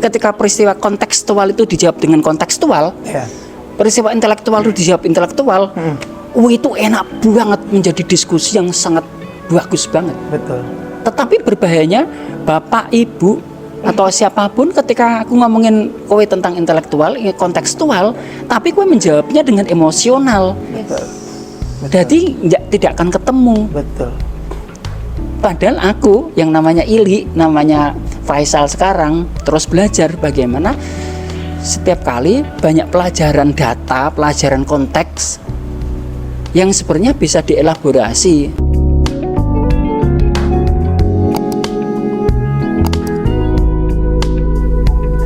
ketika peristiwa kontekstual itu dijawab dengan kontekstual, peristiwa intelektual itu dijawab intelektual, itu enak banget, menjadi diskusi yang sangat bagus banget. Betul. Tetapi berbahayanya bapak, ibu, atau siapapun ketika aku ngomongin kowe tentang intelektual, kontekstual, tapi kowe menjawabnya dengan emosional. Betul. Jadi tidak akan ketemu. Betul. Padahal aku yang namanya Ili, namanya Faisal sekarang terus belajar bagaimana setiap kali banyak pelajaran data, pelajaran konteks yang sebenarnya bisa dielaborasi.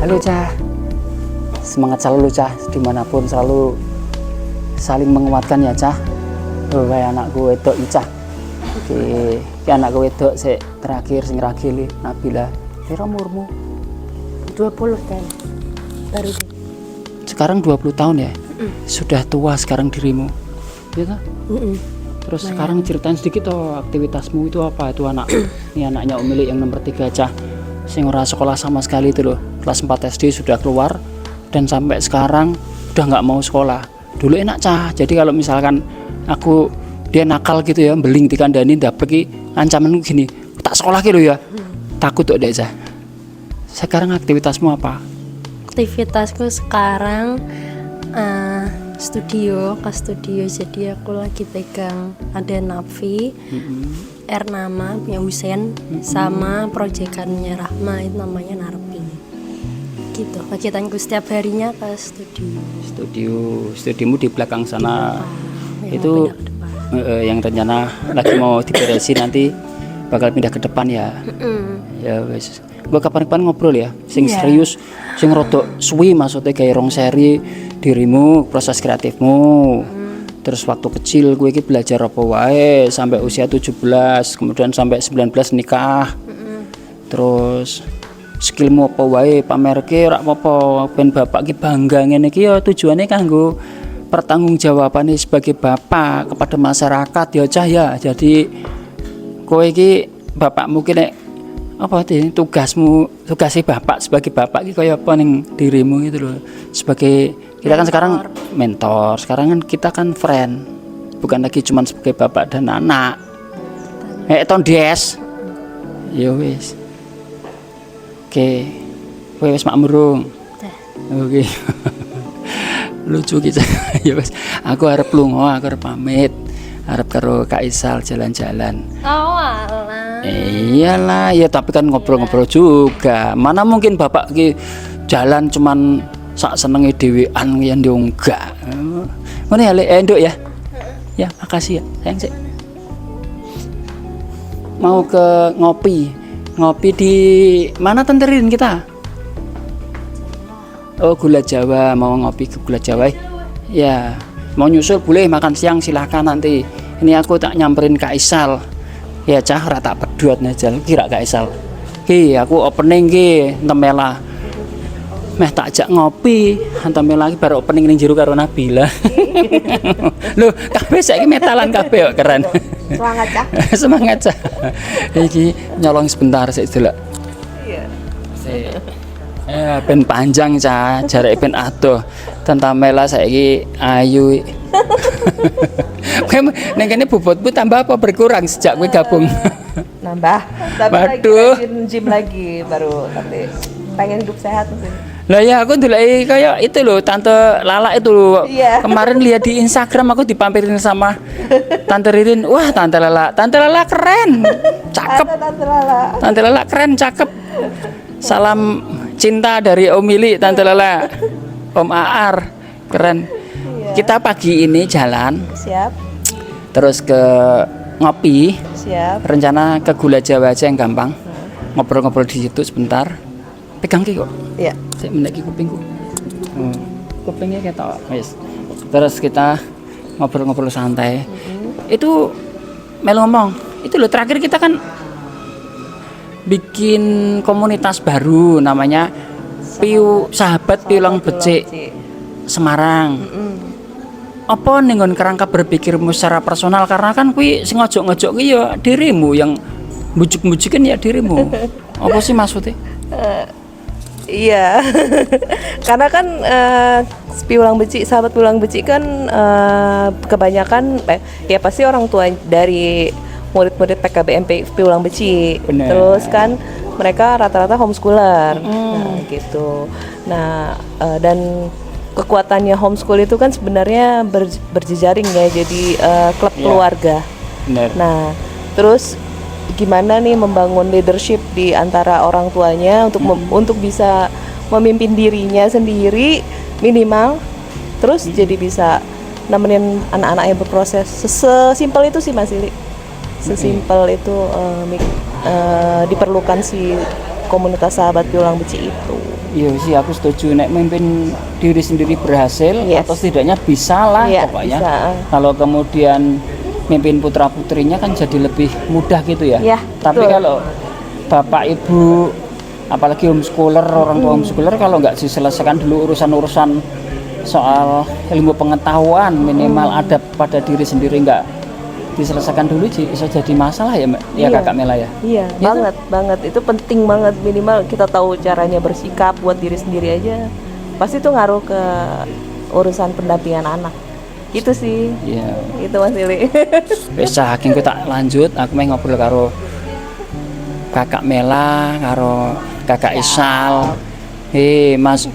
Halo Cah, semangat selalu Cah, dimanapun selalu saling menguatkan ya Cah. Kayak anakku wedok Cah. Oke, anakku wedok sik terakhir sing ragili Nabila. Piro umurmu? 20 tahun. Baru Sekarang 20 tahun ya? Sudah tua sekarang dirimu. Gitu? Terus sekarang ceritain sedikit aktivitasmu itu apa itu anak. Ini anaknya Om Milik yang nomor 3 Cah. Sing ora sekolah sama sekali itu loh. Kelas 4 SD sudah keluar dan sampai sekarang udah nggak mau sekolah. Dulu enak Cah. Jadi kalau misalkan dia nakal gitu ya, beling dikandani dapet ancaman gini, tak sekolah gitu ya. Takut tuh deh Cah. Sekarang aktivitasmu apa? aktivitasku sekarang studio, jadi aku lagi pegang ada Nafi, Ernama punya Husen, sama proyekannya Rahma itu namanya Narpi. Gitu, kegiatanku setiap harinya ke studio. Studiomu di belakang sana. Itu yang rencana lagi mau diberesin nanti bakal pindah ke depan ya. Ya wes. Gua kapan-kapan ngobrol ya, sing serius, sing rodok suwi maksudnya kayak rong seri dirimu, proses kreatifmu. Terus waktu kecil gue iki belajar apa wae sampai usia 17, kemudian sampai 19 nikah. Terus skillmu apa wae pamerke ora apa-apa ben bapak ki bangga ngene iki ya tujuannya kanggo pertanggungjawabane sebagai bapak kepada masyarakat ya Cah ya. Jadi kowe iki bapakmu ki nek apa tugasnya bapak sebagai bapak ki kaya apa ning dirimu gitu loh. Sebagai kita kan sekarang mentor, sekarang kan kita kan friend. Bukan lagi cuma sebagai bapak dan anak. Tondes. Ya wis. Oke. Kowe wis makmur. Oke. Lucu gitu. Ya wis. Aku arep lunga, aku arep pamit. Arep karo Kak Isal jalan-jalan. Oh alah. Iyalah, ya tapi kan ngobrol-ngobrol juga. Mana mungkin bapak ki jalan cuman sak senenge dhewean yen yo enggak. Ngono ya, Lek, Nduk ya. Ya, makasih ya. Sayang sik. Mau ke ngopi. Ngopi di mana tenterin kita? Oh, Gula Jawa, mau ngopi ke Gula Jawa. Ya, mau nyusul boleh, makan siang silahkan nanti. Ini aku tak nyamperin Kak Isal. Ya Cah, ora tak pedhot najal kira Kak Isal. Ki, aku opening ki Temela. Meh tak ajak ngopi, antam lagi baru opening ning jero karo Nabila. Loh, kabeh saiki metalan kabeh kok keren. Semangat Cah. Semangat Cah. Iki nyolong sebentar sik delok. Iya. Ben panjang Cah, jareke ben adoh. Tentamela saiki ayu. Kowe ning kene bobotmu tambah apa berkurang sejak kowe gabung? Nambah, tapi Waduh. lagi gym lagi baru nanti pengen hidup sehat mungkin. Lah ya aku ndelok kayak itu loh Tante Lala itu loh. Iya. Kemarin lihat di Instagram aku dipampirin sama Tante Ririn. Wah, Tante Lala keren. Cakep. Ada Tante Lala. Tante Lala keren, cakep. Salam cinta dari Om Mili, Tante Lala. Om Aar, keren. Kita pagi ini jalan Siap, terus ke ngopi. siap. Rencana ke Gula Jawa aja yang gampang. Ngobrol-ngobrol di situ sebentar. Pegang ki kok. Iya. Saya mendaki kupingku. Kupingnya ketok. Wis. Terus kita ngobrol-ngobrol santai. Itu melu ngomong. Itu loh terakhir kita kan bikin komunitas baru namanya Sahabat Piulang Becik Semarang. Apa ning nggon kerangka berpikirmu secara personal karena kan kuwi sing ngojok-ngojok ki ya dirimu yang bujuk-bujukin ya dirimu. Apa sih maksudnya? Iya, karena kan sahabat Piulang Beci kan kebanyakan ya pasti orang tua dari murid-murid PKBMP Piulang Beci. Bener. Terus kan mereka rata-rata homeschooler, nah gitu. Nah dan kekuatannya homeschool itu kan sebenarnya berjejaring ya, jadi klub keluarga. Bener. Nah, terus gimana nih membangun leadership di antara orang tuanya untuk bisa memimpin dirinya sendiri minimal, terus jadi bisa nemenin anak-anaknya berproses. Sesimpel itu sih Mas Ili. Sesimpel itu diperlukan si komunitas sahabat Piulang Beci itu. Iya sih, aku setuju. Nek memimpin diri sendiri berhasil, Yes. atau setidaknya bisa lah Iya, pokoknya. bisa. Kalau kemudian mimpin putra putrinya kan jadi lebih mudah gitu ya. Iya, Tapi betul. kalau bapak ibu, apalagi homeschooler, orang tua homeschooler, kalau nggak diselesaikan dulu urusan-urusan soal ilmu pengetahuan minimal adab pada diri sendiri, nggak diselesaikan dulu bisa jadi masalah ya Mbak? Ya Iya. Kakak Mela ya. Iya, banget. Itu penting banget, minimal kita tahu caranya bersikap buat diri sendiri aja. Pasti itu ngaruh ke urusan pendampingan anak. Itu sih. Iya. Itu Mas Ili. Wis saking ku tak lanjut, aku mau ngobrol karo Kakak Mela, karo Kakak Isal. Mas,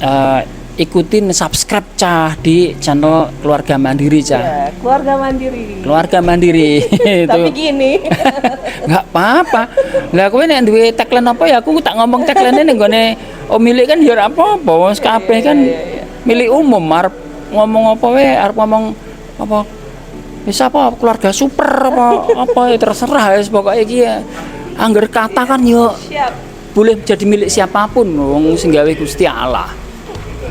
ikutin subscribe Cah di channel Keluarga Mandiri Cah. Ya, keluarga mandiri. Keluarga Mandiri itu. Tapi gini. Nggak apa-apa. Lah kowe nek duwe tagline apa ya aku tak ngomong tagline ning gone milik kan ya ora apa-apa. Wis kabeh kan milik umum, arep ngomong apa wae, arep ngomong apa wis apa keluarga super apa ya terserah wis pokoke iki ya. Angger kata kan yo Siap. boleh jadi milik siapapun wong sing gawe Gusti Allah.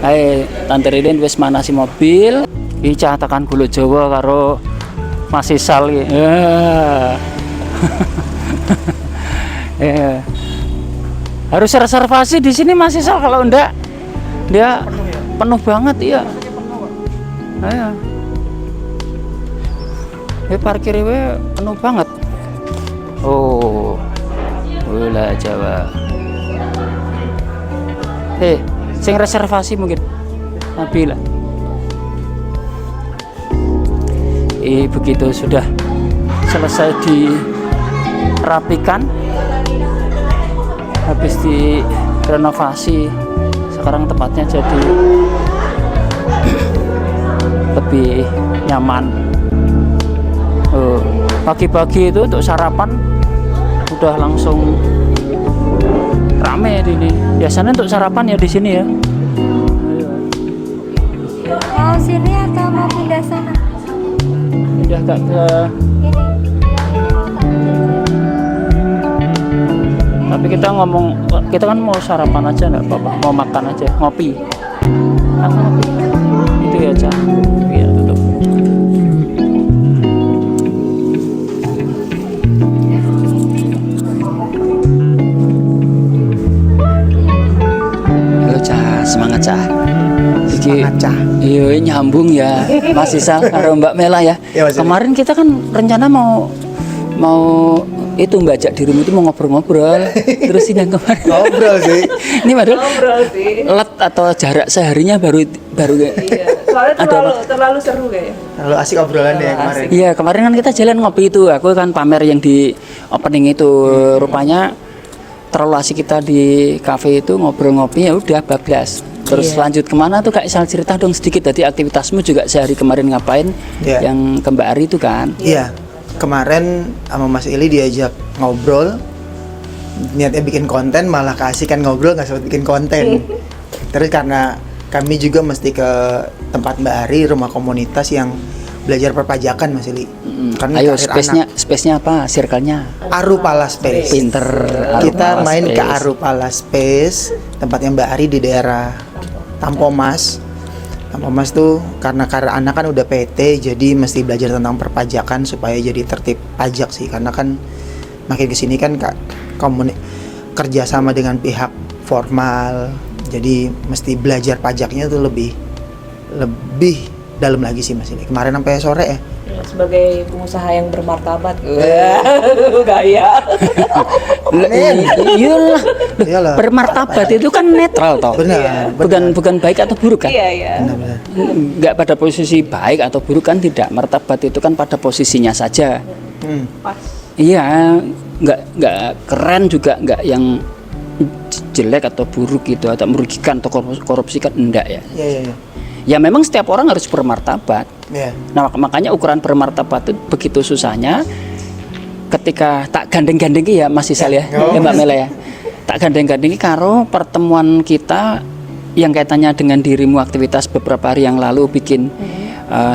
Ae Tante Ridin wis manasi mobil, iki cah tekan Gula Jawa karo Mas Isal iki. Ya. Harus reservasi di sini Mas Isal, kalau enggak dia penuh banget iya. Ayo. Parkirnya penuh banget. Oh. Gula Jawa. Sing reservasi mungkin Nabila. Begitu sudah selesai dirapikan, habis direnovasi, sekarang tempatnya jadi lebih nyaman. Pagi-pagi itu untuk sarapan udah langsung rame di ini. Biasanya untuk sarapan ya di sini ya. Mau sini atau mau pindah sana? Udah gak ke. Ini. Mau tak Tapi kita kan mau sarapan aja nggak apa-apa, mau makan aja, ngopi. Ngopi. Itu ya Cak. Iya tutup. Halo Cak, semangat Cak. Semangat Cah. Iya nyambung ya Mas Isal karo Mbak Mela ya. Iya, Mas. Kemarin kita kan rencana mau itu mbak ajak dirimu itu mau ngobrol-ngobrol terus sidang kemarin Ngobrol sih. ini padahal Ngobrol sih. let atau jarak seharinya baru kayak Iya. Soalnya Ada terlalu seru kayaknya. Terlalu asik obrolannya ya kemarin. iya kemarin kan kita jalan ngopi itu, aku kan pamer yang di opening itu, rupanya terlalu asik kita di cafe itu ngobrol ngopi, ya udah bablas. Terus lanjut kemana tuh Kak Isal, cerita dong sedikit tadi aktivitasmu juga sehari kemarin ngapain Iya. yang ke Mbak Ari itu kan. Iya. Kemarin sama Mas Ili diajak ngobrol. Niatnya bikin konten, malah keasikan ngobrol nggak sempat bikin konten. Terus karena kami juga mesti ke tempat Mbak Ari, rumah komunitas yang belajar perpajakan Mas Ili. Karena Ayo karir space-nya apa? Circle-nya. Arupala Space. Pinter. Kita Arupala main ke Space. Arupala Space, tempatnya Mbak Ari di daerah Tampomas. Tampomas tuh karena anak kan udah PT, jadi mesti belajar tentang perpajakan supaya jadi tertib pajak sih. Karena kan makin kesini kan kerja sama dengan pihak formal, jadi mesti belajar pajaknya tuh lebih dalam lagi sih Mas ini. Kemarin sampai sore ya. Sebagai pengusaha yang bermartabat. Gaya. Iyalah, Iyalah. bermartabat itu kan netral toh. Benar, Bukan baik atau buruk kan? Iya. Benar-benar. Nggak pada posisi baik atau buruk kan tidak. Martabat itu kan pada posisinya saja. Pas. Iya, nggak keren juga, nggak yang jelek atau buruk gitu atau merugikan atau korupsi kan enggak ya. Iya. Ya memang setiap orang harus bermartabat. Iya. Nah makanya ukuran bermartabat itu begitu susahnya ketika tak gandeng-gandengi ya Mas Isal ya, ya Mbak Mela ya. Tak gandeng-gandengi karo pertemuan kita yang kaitannya dengan dirimu aktivitas beberapa hari yang lalu bikin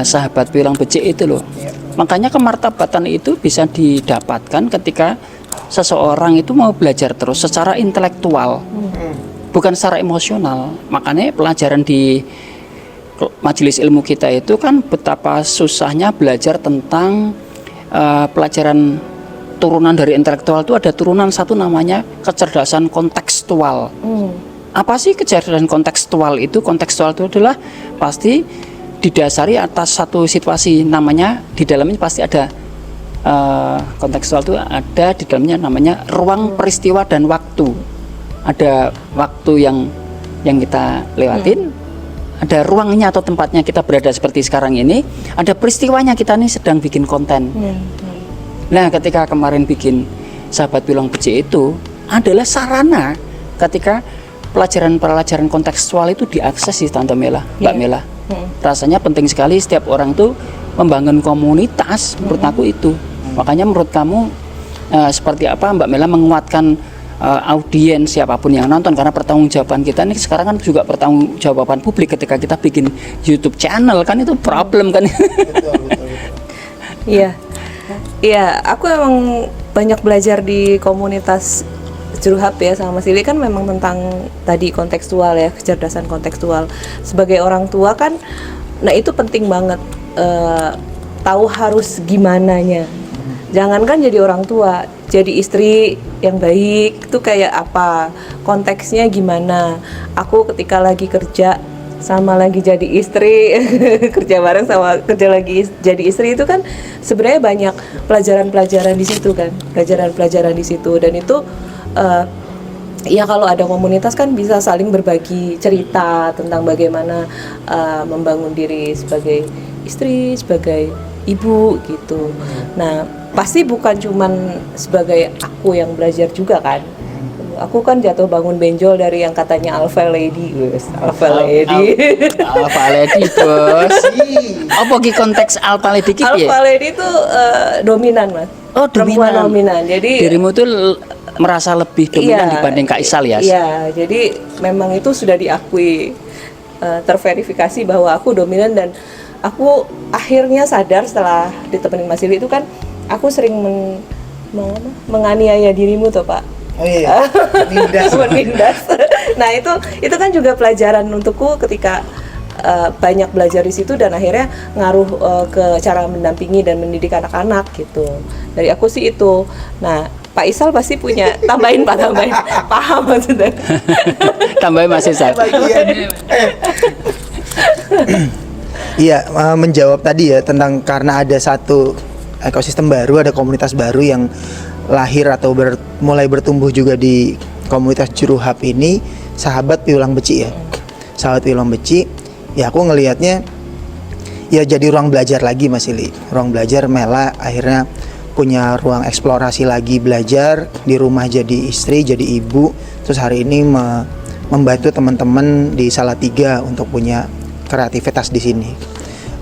sahabat pilang becik itu loh. Makanya kemartabatan itu bisa didapatkan ketika seseorang itu mau belajar terus secara intelektual, bukan secara emosional. Makanya pelajaran di majelis ilmu kita itu kan betapa susahnya belajar tentang pelajaran turunan dari intelektual. Itu ada turunan satu namanya kecerdasan kontekstual. Apa sih kecerdasan kontekstual itu? Kontekstual itu adalah pasti didasari atas satu situasi, namanya di dalamnya pasti ada kontekstual itu ada di dalamnya namanya ruang peristiwa dan waktu. Ada waktu yang kita lewatin, ada ruangnya atau tempatnya kita berada seperti sekarang ini, ada peristiwanya kita nih sedang bikin konten. Nah, ketika kemarin bikin sahabat pilang becik itu adalah sarana ketika pelajaran kontekstual itu diakses di Tante Mela, Mbak Mela. Rasanya penting sekali setiap orang tuh membangun komunitas, menurut aku itu. Makanya menurut kamu seperti apa Mbak Mela menguatkan audiens siapapun yang nonton, karena pertanggungjawaban kita ini sekarang kan juga pertanggungjawaban publik ketika kita bikin YouTube channel kan itu problem kan. Iya, aku emang banyak belajar di komunitas Juruhap ya sama Mas Ili kan memang tentang tadi kontekstual ya, kecerdasan kontekstual. Sebagai orang tua kan, nah itu penting banget tahu harus gimananya. Jangankan jadi orang tua, jadi istri yang baik itu kayak apa, konteksnya gimana. Aku ketika lagi kerja sama lagi jadi istri, kerja bareng sama kerja lagi jadi istri itu kan sebenarnya banyak pelajaran-pelajaran di situ kan, pelajaran-pelajaran di situ. Dan itu ya kalau ada komunitas kan bisa saling berbagi cerita tentang bagaimana membangun diri sebagai istri, sebagai ibu gitu. Nah pasti bukan cuman sebagai aku yang belajar juga kan. Aku kan jatuh bangun benjol dari yang katanya Alpha Lady, Alpha Lady. Alpha Lady bos. Apa ki konteks Alpha Lady ki piye? Alpha Lady itu dominan mas. Oh, perempuan dominan. Jadi dirimu tuh merasa lebih dominan dibanding Kak Isal ya? Iya, jadi memang itu sudah diakui, terverifikasi bahwa aku dominan. Dan aku akhirnya sadar setelah ditemenin Mas Ili itu kan aku sering menganiaya dirimu tuh Pak. Oh iya, menindas. Nah itu kan juga pelajaran untukku ketika banyak belajar di situ, dan akhirnya ngaruh ke cara mendampingi dan mendidik anak-anak gitu. Dari aku sih itu. Nah Pak Isal pasti punya tambahin paham maksudnya. Tambahin Mas Isal. Iya, menjawab tadi ya tentang karena ada satu ekosistem baru, ada komunitas baru yang lahir atau mulai bertumbuh juga di komunitas Juruhap ini, sahabat pilang becik ya. Sahabat pilang becik, ya aku ngelihatnya ya jadi ruang belajar lagi Mas Ili. Ruang belajar Mela akhirnya punya ruang eksplorasi lagi, belajar di rumah jadi istri, jadi ibu. Terus hari ini membantu teman-teman di Salatiga untuk punya kreativitas di sini.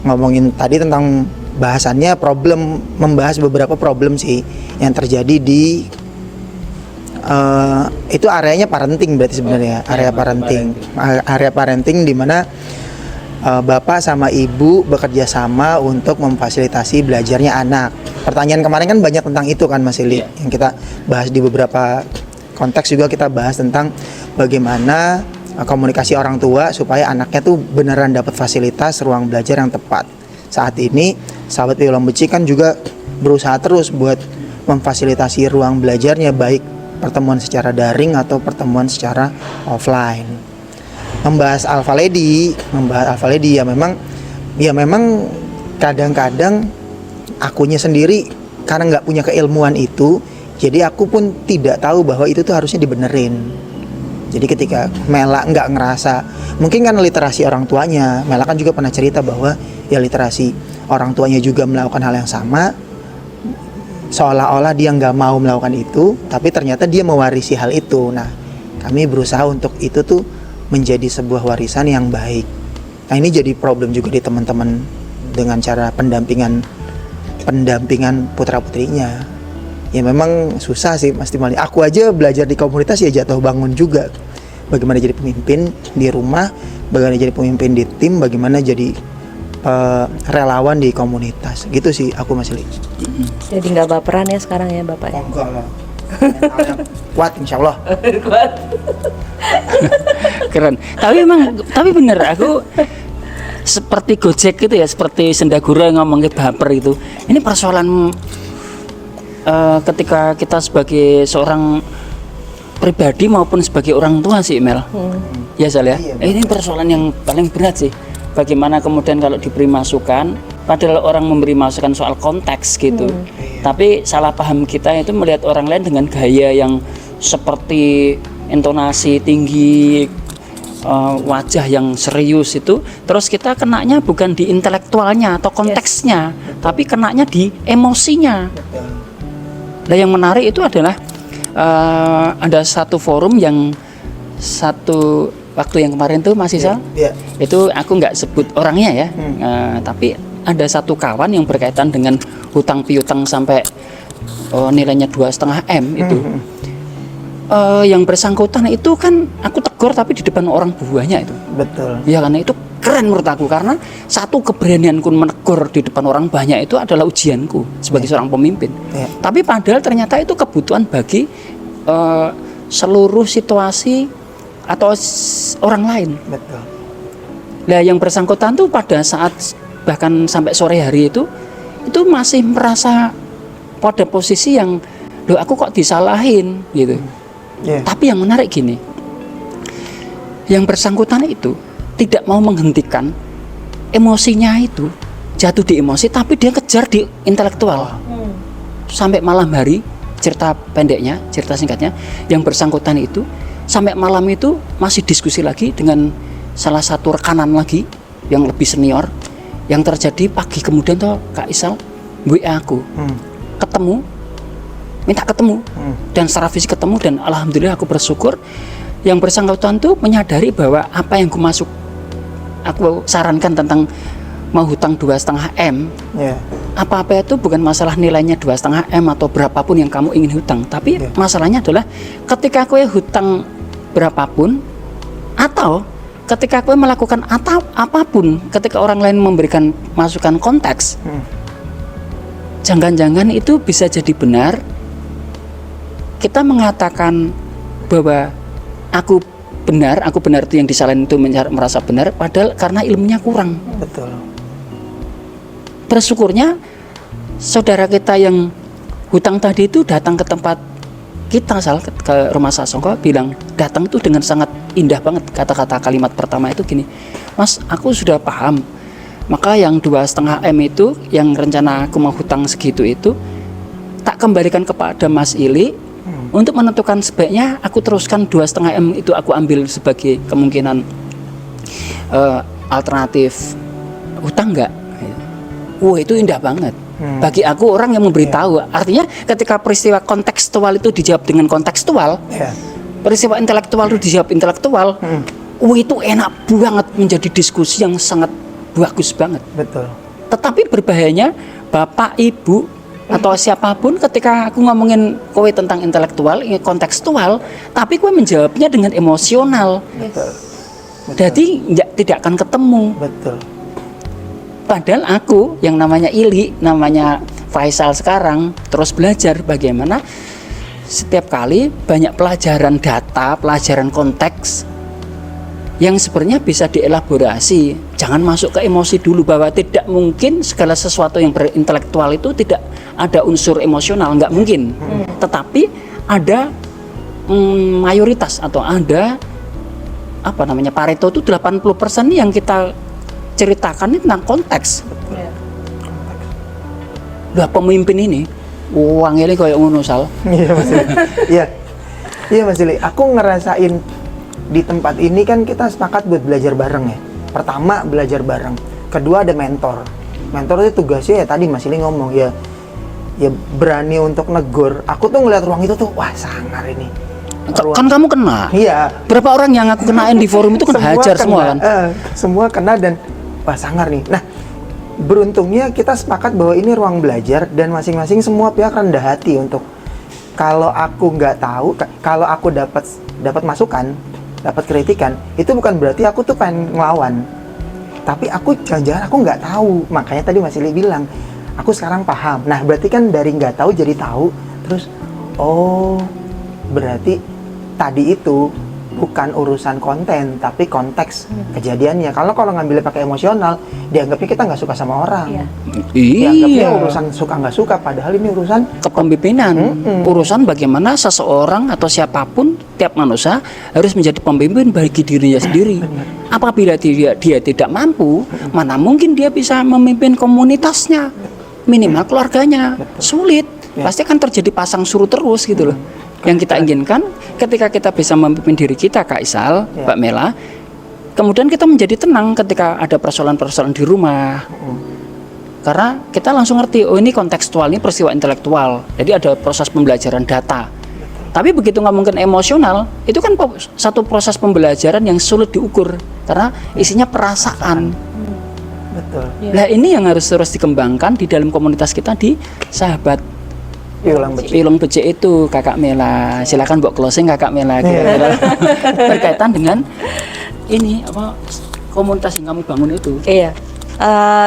Ngomongin tadi tentang bahasannya membahas beberapa problem sih yang terjadi di itu areanya parenting berarti sebenarnya area parenting di mana bapak sama ibu bekerja sama untuk memfasilitasi belajarnya anak. Pertanyaan kemarin kan banyak tentang itu kan Mas Ili, yang kita bahas di beberapa konteks juga kita bahas tentang bagaimana komunikasi orang tua supaya anaknya tuh beneran dapat fasilitas ruang belajar yang tepat. Saat ini sahabat pilang becik kan juga berusaha terus buat memfasilitasi ruang belajarnya, baik pertemuan secara daring atau pertemuan secara offline. Membahas Alpha Lady ya memang kadang-kadang akunya sendiri karena nggak punya keilmuan itu, jadi aku pun tidak tahu bahwa itu tuh harusnya dibenerin. Jadi ketika Mela nggak ngerasa, mungkin kan literasi orang tuanya, Mela kan juga pernah cerita bahwa ya literasi orang tuanya juga melakukan hal yang sama, seolah-olah dia nggak mau melakukan itu, tapi ternyata dia mewarisi hal itu. Nah, kami berusaha untuk itu tuh menjadi sebuah warisan yang baik. Nah, ini jadi problem juga di teman-teman dengan cara pendampingan putra-putrinya. Ya memang susah sih Mas Timali. Aku aja belajar di komunitas ya jatuh bangun juga. Bagaimana jadi pemimpin di rumah, bagaimana jadi pemimpin di tim, bagaimana jadi relawan di komunitas. Gitu sih aku Mas Li. Jadi nggak baperan ya sekarang ya Bapak ya? Enggak lah. Kuat insya Allah. Keren. Tapi bener, aku seperti Gojek gitu ya, seperti Sendagura ngomongin baper itu. Ini persoalan ketika kita sebagai seorang pribadi maupun sebagai orang tua sih Mel. Ya Sal ya. Iya, Ini persoalan yang paling berat sih. Bagaimana kemudian kalau diberi masukan, padahal orang memberi masukan soal konteks gitu. Tapi salah paham kita itu melihat orang lain dengan gaya yang seperti intonasi tinggi, wajah yang serius itu, terus kita kenanya bukan di intelektualnya atau konteksnya, tapi kenanya di emosinya. Nah, yang menarik itu adalah ada satu forum yang satu waktu yang kemarin tuh Mas Isal, itu aku nggak sebut orangnya ya, tapi ada satu kawan yang berkaitan dengan hutang piutang sampai nilainya 2,5 M itu. Yang bersangkutan itu kan aku tegur tapi di depan orang buahnya itu. Betul. Ya karena itu keren menurut aku, karena satu keberanianku menegur di depan orang banyak itu adalah ujianku sebagai seorang pemimpin. Tapi padahal ternyata itu kebutuhan bagi seluruh situasi atau orang lain. Betul. Nah, yang bersangkutan tuh pada saat bahkan sampai sore hari itu masih merasa pada posisi yang, loh aku kok disalahin gitu. Tapi yang menarik gini, yang bersangkutan itu tidak mau menghentikan emosinya itu, jatuh di emosi, tapi dia kejar di intelektual. Sampai malam hari, cerita pendeknya, cerita singkatnya, yang bersangkutan itu sampai malam itu masih diskusi lagi dengan salah satu rekanan lagi yang lebih senior. Yang terjadi pagi kemudian tuh Kak Isal WA aku, ketemu, minta ketemu, dan secara fisik ketemu, dan alhamdulillah aku bersyukur yang bersangkutan tuh menyadari bahwa apa yang aku sarankan tentang mau hutang 2,5 M, apa-apa itu bukan masalah nilainya 2,5 M atau berapapun yang kamu ingin hutang, tapi masalahnya adalah ketika aku hutang berapapun atau ketika aku melakukan apapun, ketika orang lain memberikan masukan konteks, jangan-jangan itu bisa jadi benar. Kita mengatakan bahwa aku benar itu yang disalahin itu merasa benar, padahal karena ilmunya kurang. Betul. Bersyukurnya saudara kita yang hutang tadi itu datang ke tempat kita, ke rumah Sasongko, bilang datang itu dengan sangat indah banget. Kata-kata kalimat pertama itu gini, Mas, aku sudah paham, maka yang 2,5 M itu yang rencana aku mau hutang segitu itu tak kembalikan kepada Mas Ili untuk menentukan sebaiknya aku teruskan 2,5 M itu aku ambil sebagai kemungkinan alternatif hutang enggak. Wah, itu indah banget. Bagi aku orang yang memberitahu, artinya ketika peristiwa kontekstual itu dijawab dengan kontekstual, peristiwa intelektual itu dijawab intelektual, itu enak banget, menjadi diskusi yang sangat bagus banget. Betul. Tetapi berbahayanya Bapak, Ibu, atau siapapun ketika aku ngomongin kowe tentang intelektual, kontekstual, tapi kowe menjawabnya dengan emosional. Betul. Jadi tidak akan ketemu. Betul. Padahal aku yang namanya Ili, namanya Faisal sekarang terus belajar bagaimana setiap kali banyak pelajaran data, pelajaran konteks yang sebenarnya bisa dielaborasi. Jangan masuk ke emosi dulu, bahwa tidak mungkin segala sesuatu yang berintelektual itu tidak ada unsur emosional, nggak mungkin. Tetapi ada mayoritas atau ada Pareto itu 80% yang kita ceritakan ini tentang konteks. Lah pemimpin ini wangile koyo ngono Sal. Iya Mas Ili. Iya Mas Ili. Aku ngerasain di tempat ini kan kita sepakat buat belajar bareng ya. Pertama belajar bareng. Kedua ada mentor. Mentor itu tugasnya ya tadi Mas Ili ngomong ya berani untuk negur. Aku tuh ngeliat ruang itu tuh wah sangar ini. Kan kamu kena. Iya. Berapa orang yang aku kenain di forum itu kan hajar semua kan. Semua kena dan wah sangar nih. Nah, beruntungnya kita sepakat bahwa ini ruang belajar dan masing-masing semua pihak rendah hati untuk kalau aku nggak tahu, kalau aku dapat masukan, dapat kritikan, itu bukan berarti aku tuh pengen ngelawan. Tapi aku jangan-jangan aku nggak tahu. Makanya tadi Mas Ili bilang, aku sekarang paham. Nah, berarti kan dari nggak tahu jadi tahu. Terus, oh, berarti tadi itu bukan urusan konten, tapi konteks kejadiannya. Kalau ngambilnya pakai emosional, dianggapnya kita nggak suka sama orang. Dianggapnya urusan suka nggak suka, padahal ini urusan kepemimpinan. Urusan bagaimana seseorang atau siapapun, tiap manusia harus menjadi pemimpin bagi dirinya sendiri. Apabila dia tidak mampu, mana mungkin dia bisa memimpin komunitasnya, minimal keluarganya. Sulit. Pasti akan terjadi pasang surut terus gitu loh. Yang kita inginkan ketika kita bisa memimpin diri kita, Kak Isal, Mbak Mela, kemudian kita menjadi tenang ketika ada persoalan-persoalan di rumah. Karena kita langsung ngerti, oh ini kontekstual, ini peristiwa intelektual. Jadi ada proses pembelajaran data. Tapi begitu ngomongin emosional, itu kan satu proses pembelajaran yang sulit diukur karena isinya perasaan. betul. Nah ini yang harus terus dikembangkan di dalam komunitas kita di Sahabat Piulung Becik itu, Kakak Mela. Silakan buat closing Kakak Mela kira-kira berkaitan dengan ini apa komunitas yang kami bangun itu. Iya.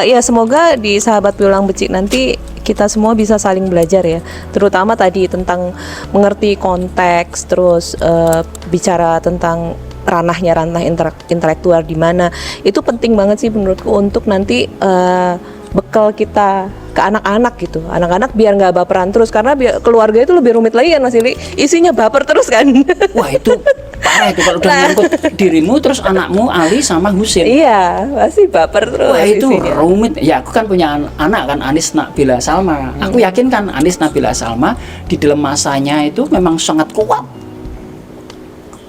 Ya semoga di Sahabat Piulung Becik nanti kita semua bisa saling belajar ya, terutama tadi tentang mengerti konteks, terus bicara tentang ranah intelektual di mana. Itu penting banget sih menurutku untuk nanti bekal kita ke anak-anak gitu. Anak-anak biar nggak baperan terus, karena keluarga itu lebih rumit lagi kan Mas Ili, isinya baper terus kan. Wah itu parah itu kalau udah nyangkut dirimu terus anakmu Ali sama Husin. Iya, pasti baper terus. Wah itu isinya rumit. Ya aku kan punya anak kan, Anis Nabila Salma. Aku yakin kan Anis Nabila Salma di dalam masanya itu memang sangat kuat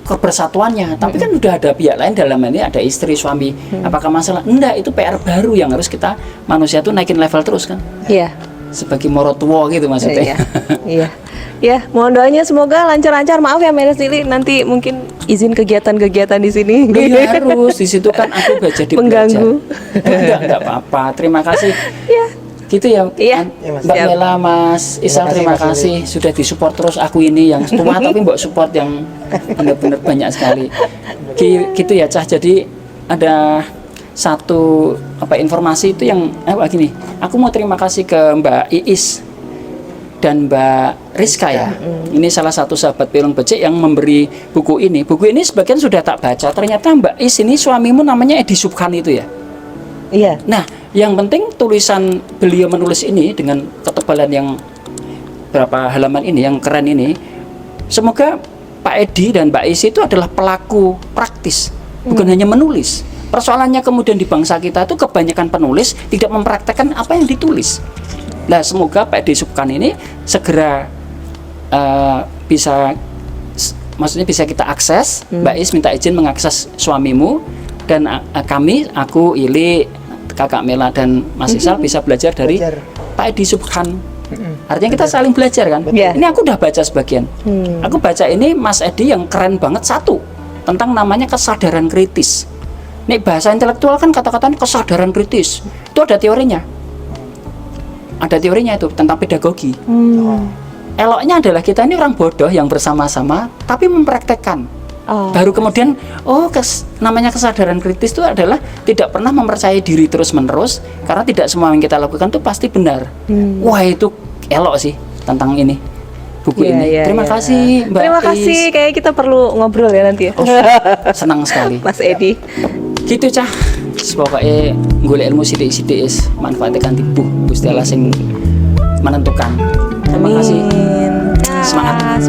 kebersatuannya, tapi kan udah ada pihak lain, dalam ini ada istri, suami. Apakah masalah? Enggak, itu PR baru yang harus kita manusia tuh naikin level terus kan. Iya. Sebagai morotuo gitu maksudnya. Iya. Ya, mohon doanya semoga lancar-lancar. Maaf ya Mas Ili, nanti mungkin izin kegiatan-kegiatan di sini. Iya harus, di situ kan aku jadi mengganggu. Enggak apa-apa. Terima kasih. Iya. Gitu ya, Iya. Mbak Mela, Mas Isal, terima kasih sudah disupport terus aku ini yang tua tapi mbak support yang benar-benar banyak sekali. Gitu ya Cah. Jadi ada satu informasi itu yang gini. Aku mau terima kasih ke Mbak Iis dan Mbak Rizka ya. Ini salah satu sahabat Piulung Becik yang memberi buku ini. Buku ini sebagian sudah tak baca. Ternyata Mbak Iis ini suamimu namanya Edi Subhan itu ya. Iya. Nah, yang penting tulisan beliau menulis ini dengan ketebalan yang berapa halaman ini, yang keren ini. Semoga Pak Edi dan Mbak Is itu adalah pelaku praktis, bukan hanya menulis. Persoalannya kemudian di bangsa kita itu kebanyakan penulis tidak mempraktekkan apa yang ditulis. Nah, semoga Pak Edi Subhan ini segera maksudnya bisa kita akses. Mbak Is minta izin mengakses suamimu dan aku Ili, Kakak Mela dan Mas Isal bisa belajar dari Pak Edi Subhan. Artinya kita saling belajar kan. Ini aku udah baca sebagian. Aku baca ini Mas Edi yang keren banget, satu tentang namanya kesadaran kritis. Nih bahasa intelektual kan kata-katanya kesadaran kritis. Itu ada teorinya. Ada teorinya itu tentang pedagogi. Eloknya adalah kita ini orang bodoh yang bersama-sama tapi mempraktekkan. Baru kemudian namanya kesadaran kritis itu adalah tidak pernah mempercayai diri terus-menerus, karena tidak semua yang kita lakukan itu pasti benar. Wah itu elok sih tentang ini buku ini. Terima kasih Mbak Terima kasih, kayak kita perlu ngobrol ya nanti ya. Senang sekali Mas Edi. gitu Cah. Pokoknya golek ilmu sithik-sithik manfaatkan tibuh Gusti Allah sing menentukan. Terima kasih. Semangat.